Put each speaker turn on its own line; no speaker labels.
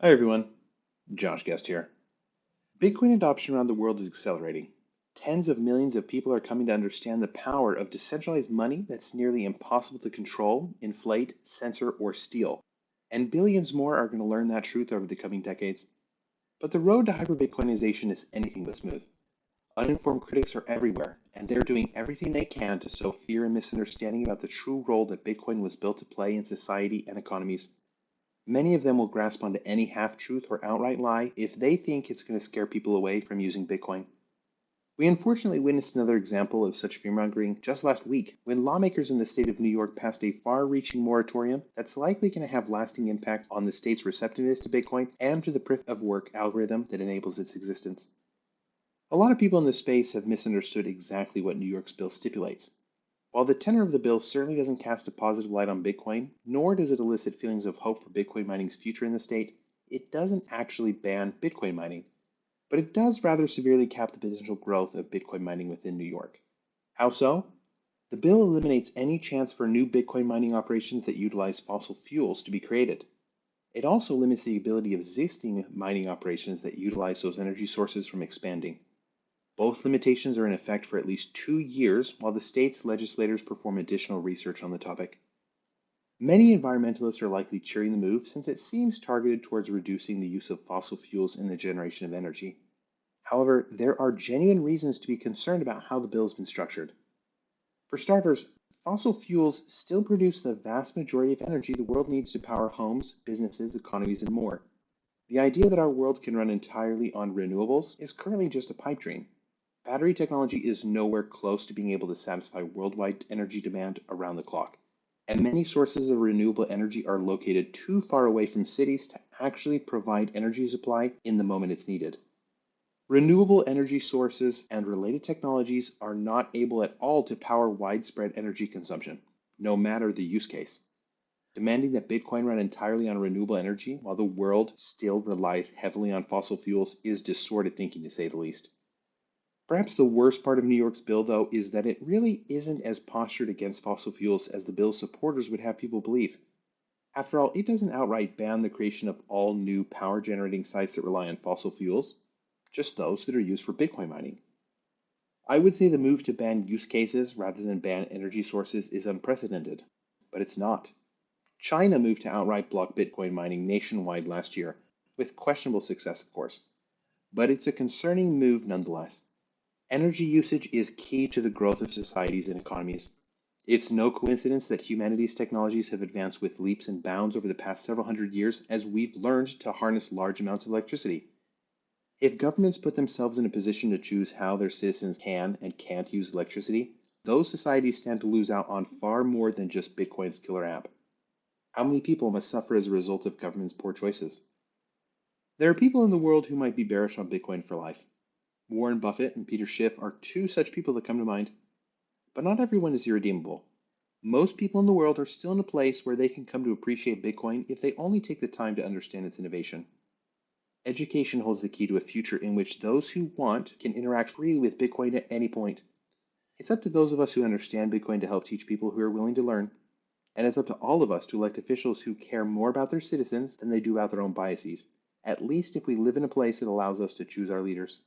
Hi everyone, Josh Guest here. Bitcoin adoption around the world is accelerating. Tens of millions of people are coming to understand the power of decentralized money that's nearly impossible to control, inflate, censor, or steal. And billions more are going to learn that truth over the coming decades. But the road to hyper-Bitcoinization is anything but smooth. Uninformed critics are everywhere, and they're doing everything they can to sow fear and misunderstanding about the true role that Bitcoin was built to play in society and economies. Many of them will grasp onto any half truth or outright lie if they think it's going to scare people away from using Bitcoin. We unfortunately witnessed another example of such fearmongering just last week when lawmakers in the state of New York passed a far reaching moratorium that's likely going to have lasting impact on the state's receptiveness to Bitcoin and to the proof of work algorithm that enables its existence. A lot of people in this space have misunderstood exactly what New York's bill stipulates. While the tenor of the bill certainly doesn't cast a positive light on Bitcoin, nor does it elicit feelings of hope for Bitcoin mining's future in the state, it doesn't actually ban Bitcoin mining, but it does rather severely cap the potential growth of Bitcoin mining within New York. How so? The bill eliminates any chance for new Bitcoin mining operations that utilize fossil fuels to be created. It also limits the ability of existing mining operations that utilize those energy sources from expanding. Both limitations are in effect for at least 2 years while the state's legislators perform additional research on the topic. Many environmentalists are likely cheering the move since it seems targeted towards reducing the use of fossil fuels in the generation of energy. However, there are genuine reasons to be concerned about how the bill has been structured. For starters, fossil fuels still produce the vast majority of energy the world needs to power homes, businesses, economies, and more. The idea that our world can run entirely on renewables is currently just a pipe dream. Battery technology is nowhere close to being able to satisfy worldwide energy demand around the clock, and many sources of renewable energy are located too far away from cities to actually provide energy supply in the moment it's needed. Renewable energy sources and related technologies are not able at all to power widespread energy consumption, no matter the use case. Demanding that Bitcoin run entirely on renewable energy while the world still relies heavily on fossil fuels is distorted thinking to say the least. Perhaps the worst part of New York's bill, though, is that it really isn't as postured against fossil fuels as the bill's supporters would have people believe. After all, it doesn't outright ban the creation of all new power generating sites that rely on fossil fuels, just those that are used for Bitcoin mining. I would say the move to ban use cases rather than ban energy sources is unprecedented, but it's not. China moved to outright block Bitcoin mining nationwide last year, with questionable success, of course. But it's a concerning move nonetheless. Energy usage is key to the growth of societies and economies. It's no coincidence that humanity's technologies have advanced with leaps and bounds over the past several hundred years as we've learned to harness large amounts of electricity. If governments put themselves in a position to choose how their citizens can and can't use electricity, those societies stand to lose out on far more than just Bitcoin's killer app. How many people must suffer as a result of government's poor choices? There are people in the world who might be bearish on Bitcoin for life. Warren Buffett and Peter Schiff are two such people that come to mind. But not everyone is irredeemable. Most people in the world are still in a place where they can come to appreciate Bitcoin if they only take the time to understand its innovation. Education holds the key to a future in which those who want can interact freely with Bitcoin at any point. It's up to those of us who understand Bitcoin to help teach people who are willing to learn. And it's up to all of us to elect officials who care more about their citizens than they do about their own biases, at least if we live in a place that allows us to choose our leaders.